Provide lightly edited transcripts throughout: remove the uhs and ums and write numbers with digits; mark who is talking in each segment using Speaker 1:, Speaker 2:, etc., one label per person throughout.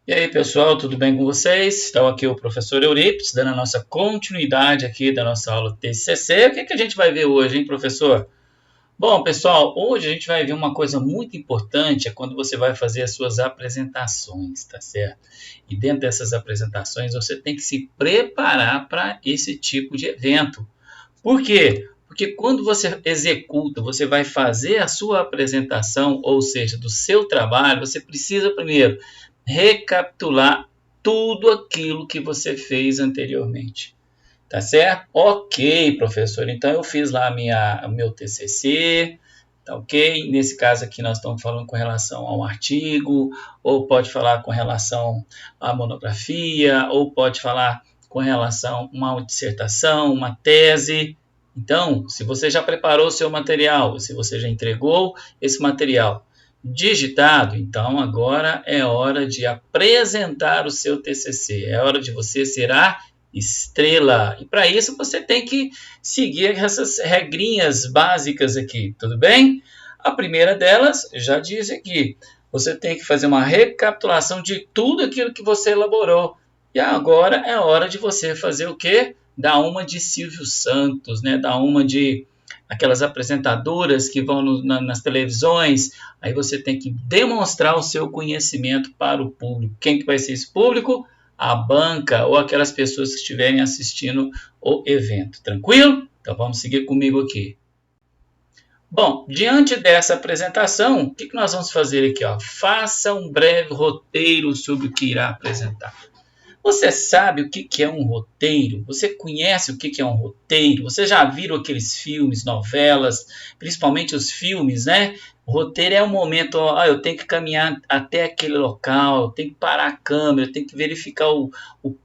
Speaker 1: E aí pessoal, tudo bem com vocês? Então aqui o professor Eurípides, dando a nossa continuidade aqui da nossa aula TCC. O que a gente vai ver hoje, hein, professor? Bom, pessoal, hoje a gente vai ver uma coisa muito importante, é quando você vai fazer as suas apresentações, tá certo? E dentro dessas apresentações você tem que se preparar para esse tipo de evento. Por quê? Porque quando você executa, você vai fazer a sua apresentação, ou seja, do seu trabalho, você precisa primeiro recapitular tudo aquilo que você fez anteriormente. Tá certo? Ok, professor. Então eu fiz lá o meu TCC, tá ok? Nesse caso aqui nós estamos falando com relação ao artigo, ou pode falar com relação à monografia, ou pode falar com relação a uma dissertação, uma tese. Então, se você já preparou o seu material, se você já entregou esse material digitado, então agora é hora de apresentar o seu TCC, é hora de você ser a estrela. E para isso você tem que seguir essas regrinhas básicas aqui, tudo bem? A primeira delas, já diz aqui, você tem que fazer uma recapitulação de tudo aquilo que você elaborou. E agora é hora de você fazer o quê? Dar uma de Silvio Santos, né? Dar uma de aquelas apresentadoras que vão nas televisões. Aí você tem que demonstrar o seu conhecimento para o público. Quem que vai ser esse público? A banca ou aquelas pessoas que estiverem assistindo o evento. Tranquilo? Então vamos seguir comigo aqui. Bom, diante dessa apresentação, o que nós vamos fazer aqui? Ó? Faça um breve roteiro sobre o que irá apresentar. Você sabe o que é um roteiro? Você conhece o que é um roteiro? Você já viram aqueles filmes, novelas, principalmente os filmes, né? O roteiro é um momento, ó, eu tenho que caminhar até aquele local, eu tenho que parar a câmera, eu tenho que verificar o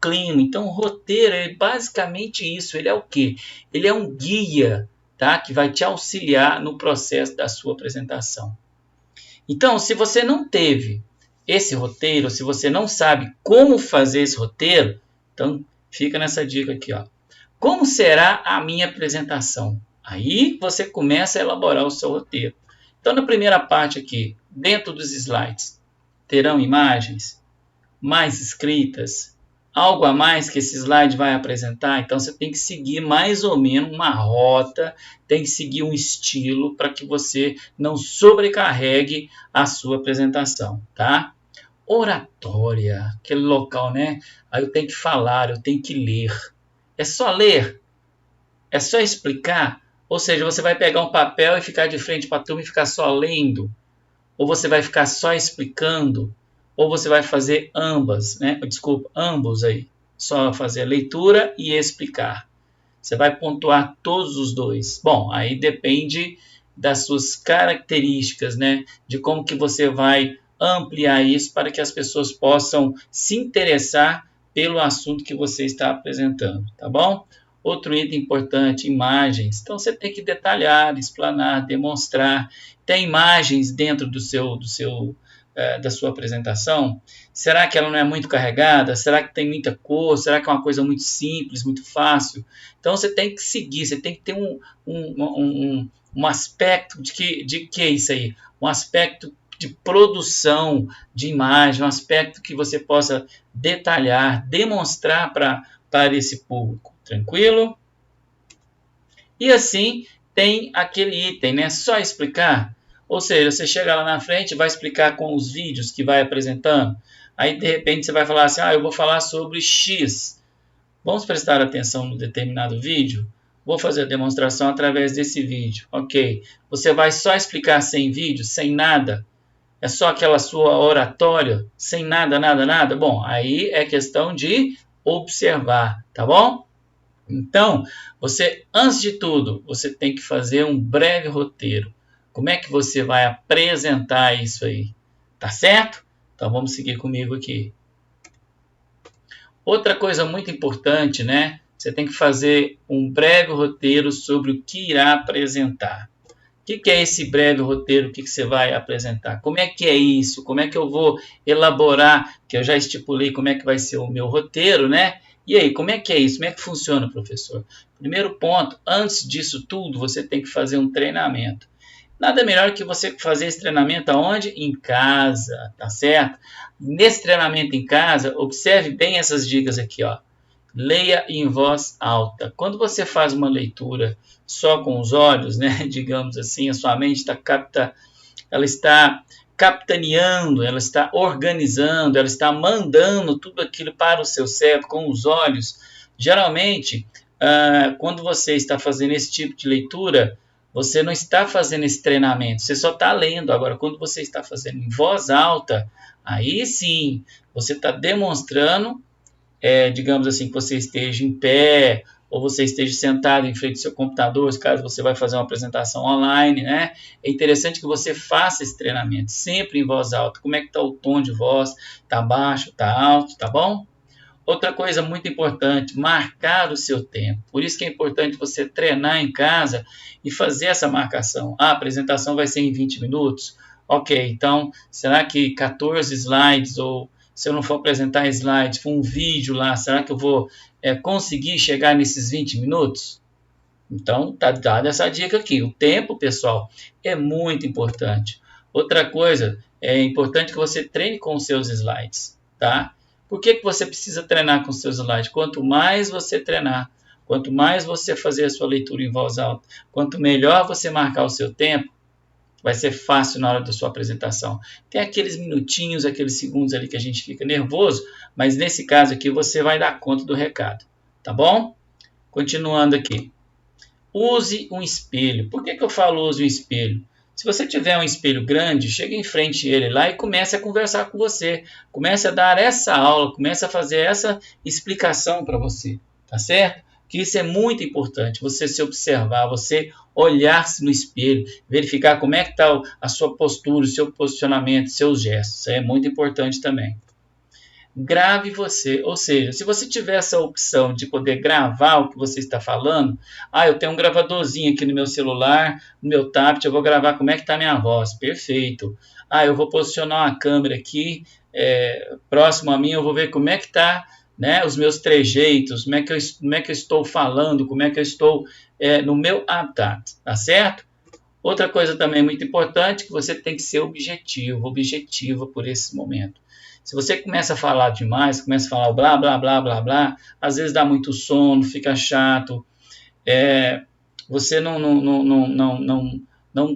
Speaker 1: clima. Então, o roteiro é basicamente isso. Ele é o quê? Ele é um guia, tá? Que vai te auxiliar no processo da sua apresentação. Então, se você não teve esse roteiro, se você não sabe como fazer esse roteiro, então fica nessa dica aqui, ó. Como será a minha apresentação? Aí você começa a elaborar o seu roteiro. Então, na primeira parte aqui, dentro dos slides, terão imagens mais escritas, algo a mais que esse slide vai apresentar. Então, você tem que seguir mais ou menos uma rota, tem que seguir um estilo para que você não sobrecarregue a sua apresentação, tá? Oratória, aquele local, né? Aí eu tenho que falar, eu tenho que ler. É só ler? É só explicar? Ou seja, você vai pegar um papel e ficar de frente para a turma e ficar só lendo? Ou você vai ficar só explicando? Ou você vai fazer ambas, né? Desculpa, ambos aí. Só fazer a leitura e explicar. Você vai pontuar todos os dois. Bom, aí depende das suas características, né? De como que você vai ampliar isso para que as pessoas possam se interessar pelo assunto que você está apresentando, tá bom? Outro item importante, imagens. Então, você tem que detalhar, explanar, demonstrar. Tem imagens dentro da sua apresentação? Será que ela não é muito carregada? Será que tem muita cor? Será que é uma coisa muito simples, muito fácil? Então, você tem que seguir, você tem que ter um aspecto de que é isso aí? Um aspecto de produção de imagem, um aspecto que você possa detalhar, demonstrar para esse público. Tranquilo? E assim tem aquele item, né? Só explicar. Ou seja, você chega lá na frente e vai explicar com os vídeos que vai apresentando. Aí, de repente, você vai falar assim, eu vou falar sobre X. Vamos prestar atenção no determinado vídeo? Vou fazer a demonstração através desse vídeo. Ok. Você vai só explicar sem vídeo, sem nada? É só aquela sua oratória, sem nada, nada, nada? Bom, aí é questão de observar, tá bom? Então, antes de tudo, você tem que fazer um breve roteiro. Como é que você vai apresentar isso aí? Tá certo? Então, vamos seguir comigo aqui. Outra coisa muito importante, né? Você tem que fazer um breve roteiro sobre o que irá apresentar. O que é esse breve roteiro? O que você vai apresentar? Como é que é isso? Como é que eu vou elaborar? Que eu já estipulei como é que vai ser o meu roteiro, né? E aí, como é que é isso? Como é que funciona, professor? Primeiro ponto, antes disso tudo, você tem que fazer um treinamento. Nada melhor que você fazer esse treinamento aonde? Em casa, tá certo? Nesse treinamento em casa, observe bem essas dicas aqui, ó. Leia em voz alta. Quando você faz uma leitura só com os olhos, né, digamos assim, a sua mente ela está capitaneando, ela está organizando, ela está mandando tudo aquilo para o seu cérebro com os olhos. Geralmente, quando você está fazendo esse tipo de leitura, você não está fazendo esse treinamento, você só está lendo. Agora, quando você está fazendo em voz alta, aí sim, você está demonstrando, digamos assim, que você esteja em pé, ou você esteja sentado em frente ao seu computador, caso você vai fazer uma apresentação online, né? É interessante que você faça esse treinamento, sempre em voz alta. Como é que está o tom de voz? Está baixo, está alto, tá bom? Outra coisa muito importante, marcar o seu tempo. Por isso que é importante você treinar em casa e fazer essa marcação. A apresentação vai ser em 20 minutos? Ok, então, será que 14 slides, ou se eu não for apresentar slides, for um vídeo lá, será que eu vou conseguir chegar nesses 20 minutos? Então, tá dada essa dica aqui. O tempo, pessoal, é muito importante. Outra coisa, é importante que você treine com os seus slides, tá? Por que você precisa treinar com os seus slides? Quanto mais você treinar, quanto mais você fazer a sua leitura em voz alta, quanto melhor você marcar o seu tempo, vai ser fácil na hora da sua apresentação. Tem aqueles minutinhos, aqueles segundos ali que a gente fica nervoso, mas nesse caso aqui você vai dar conta do recado, tá bom? Continuando aqui. Use um espelho. Por que eu falo use um espelho? Se você tiver um espelho grande, chegue em frente a ele lá e comece a conversar com você. Comece a dar essa aula, comece a fazer essa explicação para você, tá certo? Que isso é muito importante, você se observar, você olhar-se no espelho, verificar como é que está a sua postura, o seu posicionamento, seus gestos. Isso é muito importante também. Grave você, ou seja, se você tiver essa opção de poder gravar o que você está falando, eu tenho um gravadorzinho aqui no meu celular, no meu tablet, eu vou gravar como é que está a minha voz, perfeito. Eu vou posicionar uma câmera aqui, próximo a mim, eu vou ver como é que está, né, os meus trejeitos, como é que eu estou falando, como é que eu estou no meu habitat, tá certo? Outra coisa também muito importante, que você tem que ser objetiva por esse momento. Se você começa a falar demais, começa a falar o blá, blá, blá, blá, blá, às vezes dá muito sono, fica chato, você não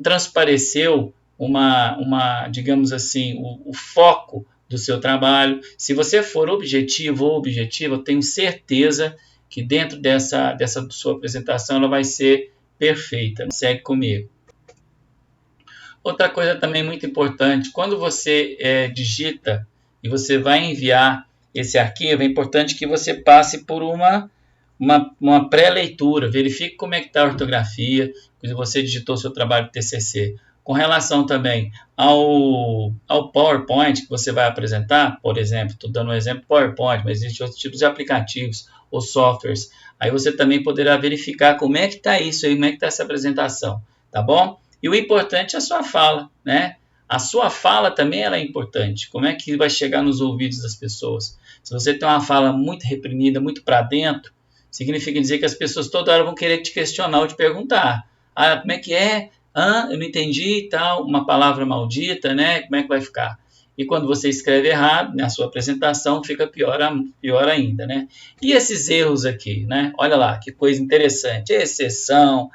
Speaker 1: transpareceu digamos assim, o foco do seu trabalho. Se você for objetivo ou objetiva, eu tenho certeza que dentro dessa sua apresentação ela vai ser perfeita. Segue comigo. Outra coisa também muito importante, quando você digita e você vai enviar esse arquivo, é importante que você passe por uma pré-leitura, verifique como é que está a ortografia, quando você digitou seu trabalho de TCC. Com relação também ao PowerPoint que você vai apresentar, por exemplo, estou dando um exemplo PowerPoint, mas existem outros tipos de aplicativos ou softwares. Aí você também poderá verificar como é que está isso aí, como é que está essa apresentação, tá bom? E o importante é a sua fala, né? A sua fala também ela é importante. Como é que vai chegar nos ouvidos das pessoas? Se você tem uma fala muito reprimida, muito para dentro, significa dizer que as pessoas toda hora vão querer te questionar ou te perguntar. Como é que é? Eu não entendi e tal, uma palavra maldita, né? Como é que vai ficar? E quando você escreve errado na sua apresentação, fica pior ainda, né? E esses erros aqui, né? Olha lá, que coisa interessante. Exceção.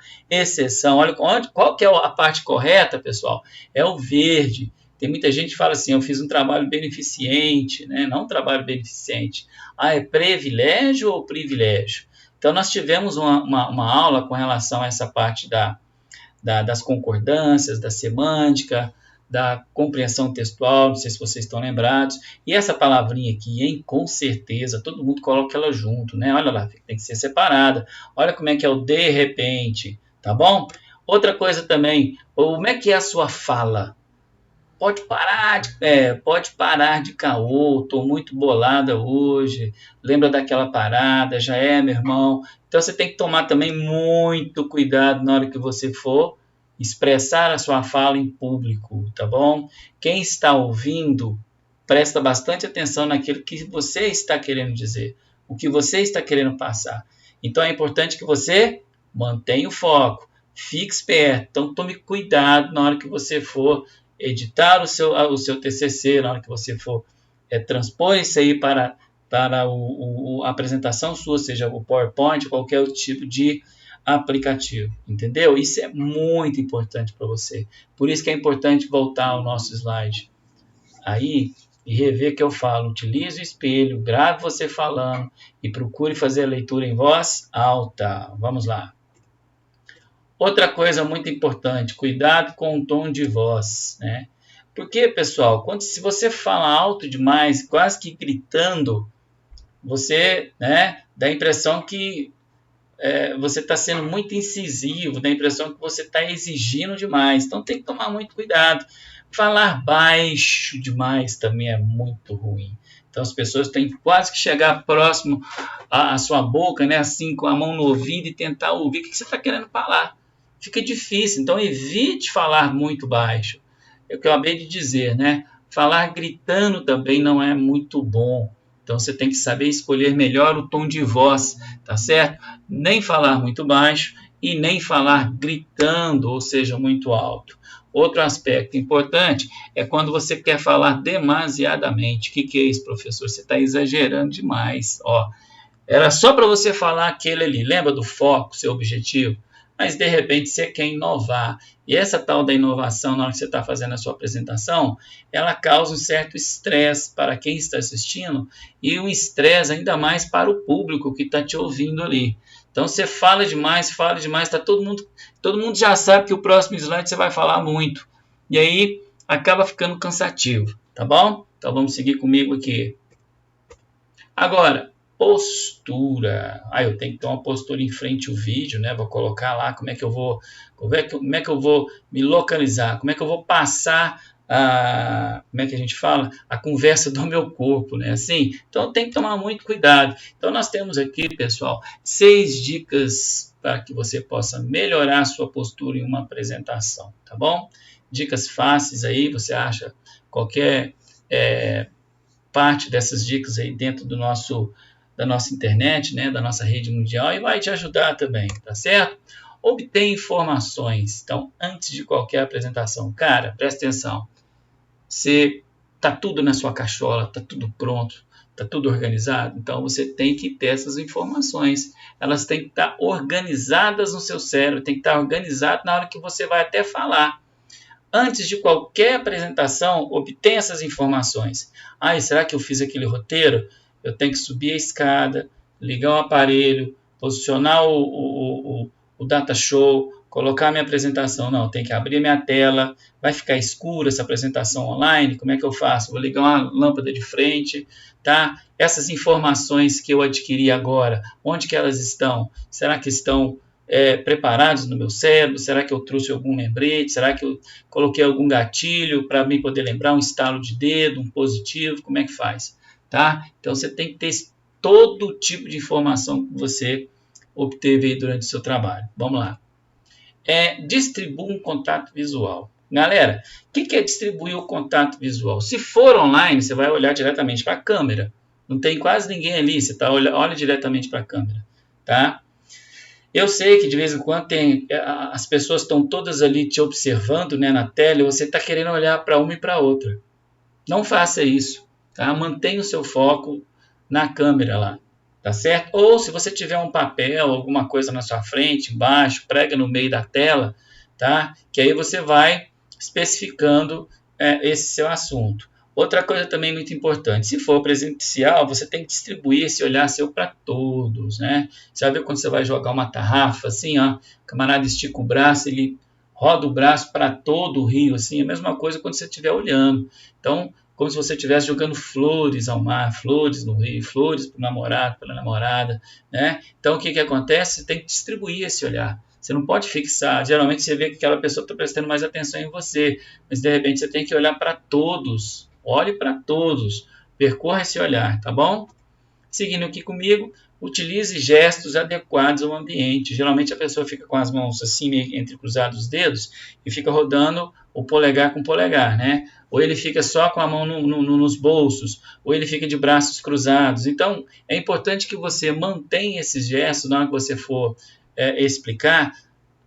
Speaker 1: Olha, qual que é a parte correta, pessoal? É o verde. Tem muita gente que fala assim, eu fiz um trabalho beneficente, né? Não um trabalho beneficente. É privilégio ou privilégio? Então, nós tivemos uma aula com relação a essa parte das concordâncias, da semântica, da compreensão textual, não sei se vocês estão lembrados, e essa palavrinha aqui, hein, com certeza, todo mundo coloca ela junto, né? Olha lá, tem que ser separada. Olha como é que é o de repente, tá bom? Outra coisa também, como é que é a sua fala? Pode parar de caô, estou muito bolada hoje, lembra daquela parada, já meu irmão. Então você tem que tomar também muito cuidado na hora que você for expressar a sua fala em público, tá bom? Quem está ouvindo, presta bastante atenção naquilo que você está querendo dizer, o que você está querendo passar. Então é importante que você mantenha o foco, fique esperto. Então, tome cuidado na hora que você for editar o seu TCC, na hora que você for transpor isso aí para a apresentação sua, seja o PowerPoint, qualquer tipo de aplicativo, entendeu? Isso é muito importante para você. Por isso que é importante voltar ao nosso slide aí e rever que eu falo. Utilize o espelho, grave você falando e procure fazer a leitura em voz alta. Vamos lá. Outra coisa muito importante, cuidado com o tom de voz, né? Porque, pessoal, se você fala alto demais, quase que gritando, você, né, dá a impressão que você está sendo muito incisivo, dá a impressão que você está exigindo demais. Então tem que tomar muito cuidado. Falar baixo demais também é muito ruim. Então as pessoas têm quase que chegar próximo à sua boca, né, assim, com a mão no ouvido e tentar ouvir o que você está querendo falar. Fica difícil, então evite falar muito baixo. É o que eu acabei de dizer, né? Falar gritando também não é muito bom. Então você tem que saber escolher melhor o tom de voz, tá certo? Nem falar muito baixo e nem falar gritando, ou seja, muito alto. Outro aspecto importante é quando você quer falar demasiadamente. O que é isso, professor? Você está exagerando demais. Ó, era só para você falar aquele ali. Lembra do foco, seu objetivo? Mas de repente você quer inovar. E essa tal da inovação, na hora que você está fazendo a sua apresentação, ela causa um certo estresse para quem está assistindo e um estresse ainda mais para o público que está te ouvindo ali. Então você fala demais, tá todo mundo já sabe que o próximo slide você vai falar muito. E aí acaba ficando cansativo, tá bom? Então vamos seguir comigo aqui. Agora, postura. Eu tenho que ter uma postura em frente ao vídeo, né? Vou colocar lá como é que eu vou me localizar, como é que eu vou passar como é que a gente fala? A conversa do meu corpo, né? Assim, então tem que tomar muito cuidado. Então nós temos aqui, pessoal, 6 dicas para que você possa melhorar a sua postura em uma apresentação, tá bom? Dicas fáceis aí, você acha qualquer parte dessas dicas aí dentro da nossa internet, né, da nossa rede mundial, e vai te ajudar também, tá certo? Obter informações. Então, antes de qualquer apresentação, cara, presta atenção. Você tá tudo na sua cachola, tá tudo pronto, tá tudo organizado. Então, você tem que ter essas informações. Elas têm que estar organizadas no seu cérebro, tem que estar organizado na hora que você vai até falar. Antes de qualquer apresentação, obtenha essas informações. Será que eu fiz aquele roteiro? Eu tenho que subir a escada, ligar o aparelho, posicionar o data show, colocar a minha apresentação. Não, eu tenho que abrir minha tela, vai ficar escura essa apresentação online, como é que eu faço? Vou ligar uma lâmpada de frente, tá? Essas informações que eu adquiri agora, onde que elas estão? Será que estão preparados no meu cérebro? Será que eu trouxe algum lembrete? Será que eu coloquei algum gatilho para mim poder lembrar, um estalo de dedo, um positivo? Como é que faz? Tá? Então você tem que ter todo tipo de informação que você obteve durante o seu trabalho. Vamos lá. Distribua um contato visual. Galera, o que é distribuir o contato visual? Se for online, você vai olhar diretamente para a câmera. Não tem quase ninguém ali, você olha diretamente para a câmera. Tá? Eu sei que de vez em quando as pessoas estão todas ali te observando, né, na tela e você está querendo olhar para uma e para outra. Não faça isso, tá? Mantenha o seu foco na câmera lá, tá certo? Ou se você tiver um papel, alguma coisa na sua frente, embaixo, prega no meio da tela, tá? Que aí você vai especificando esse seu assunto. Outra coisa também muito importante, se for presencial, você tem que distribuir esse olhar seu para todos, né? Você vai ver quando você vai jogar uma tarrafa, assim, ó, o camarada estica o braço, ele roda o braço para todo o rio, assim, a mesma coisa quando você estiver olhando. Então, como se você estivesse jogando flores ao mar, flores no rio, flores para o namorado, pela namorada, né? Então, o que acontece? Você tem que distribuir esse olhar. Você não pode fixar. Geralmente você vê que aquela pessoa está prestando mais atenção em você, mas de repente você tem que olhar para todos. Olhe para todos. Percorra esse olhar, tá bom? Seguindo aqui comigo, utilize gestos adequados ao ambiente. Geralmente a pessoa fica com as mãos assim, entrecruzados os dedos, e fica rodando o polegar com o polegar, né? Ou ele fica só com a mão nos bolsos, ou ele fica de braços cruzados. Então, é importante que você mantenha esses gestos na hora que você for explicar,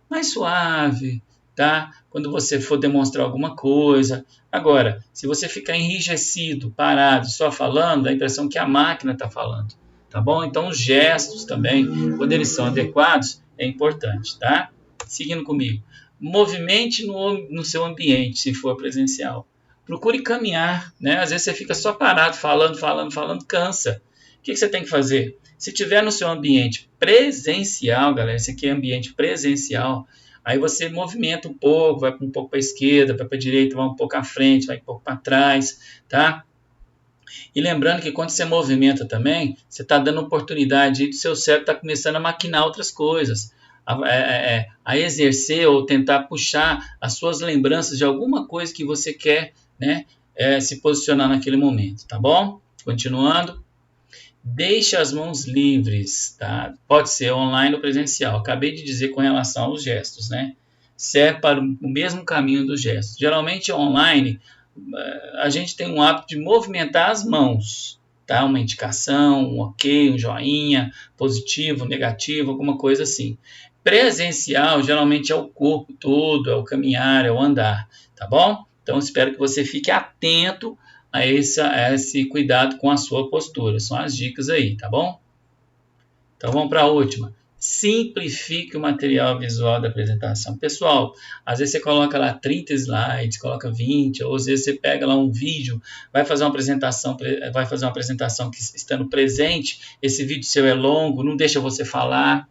Speaker 1: mais suave, tá? Quando você for demonstrar alguma coisa. Agora, se você ficar enrijecido, parado, só falando, dá a impressão que a máquina está falando, tá bom? Então, os gestos também, quando eles são adequados, é importante, tá? Seguindo comigo. Movimente no seu ambiente, se for presencial. Procure caminhar, né? Às vezes você fica só parado, falando, cansa. O que você tem que fazer? Se tiver no seu ambiente presencial, galera, esse aqui é ambiente presencial, aí você movimenta um pouco, vai um pouco para a esquerda, vai para a direita, vai um pouco à frente, vai um pouco para trás, tá? E lembrando que quando você movimenta também, você está dando oportunidade do seu cérebro estar começando a maquinar outras coisas, a exercer ou tentar puxar as suas lembranças de alguma coisa que você quer, né, se posicionar naquele momento, tá bom? Continuando. Deixe as mãos livres, tá? Pode ser online ou presencial. Acabei de dizer com relação aos gestos, né? Serve para o mesmo caminho dos gestos. Geralmente online, a gente tem um hábito de movimentar as mãos, tá? Uma indicação, um ok, um joinha, positivo, negativo, alguma coisa assim. Presencial, geralmente é o corpo todo, é o caminhar, é o andar, tá bom? Então, espero que você fique atento a esse cuidado com a sua postura. São as dicas aí, tá bom? Então vamos para a última. Simplifique o material visual da apresentação. Pessoal, às vezes você coloca lá 30 slides, coloca 20, ou às vezes você pega lá um vídeo, vai fazer uma apresentação que estando presente, esse vídeo seu é longo, não deixa você falar,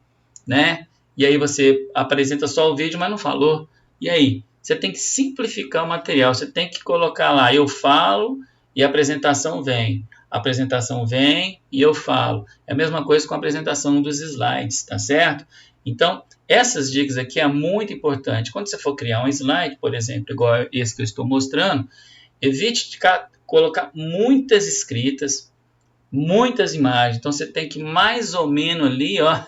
Speaker 1: né? E aí você apresenta só o vídeo, mas não falou. E aí? Você tem que simplificar o material, você tem que colocar lá, eu falo e a apresentação vem. A apresentação vem e eu falo. É a mesma coisa com a apresentação dos slides, tá certo? Então, essas dicas aqui é muito importante. Quando você for criar um slide, por exemplo, igual esse que eu estou mostrando, evite de colocar muitas escritas, muitas imagens. Então, você tem que mais ou menos ali, ó,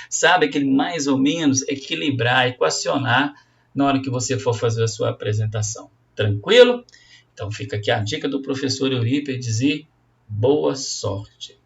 Speaker 1: sabe, aquele mais ou menos, equilibrar, equacionar na hora que você for fazer a sua apresentação. Tranquilo? Então, fica aqui a dica do professor Eurípides e boa sorte!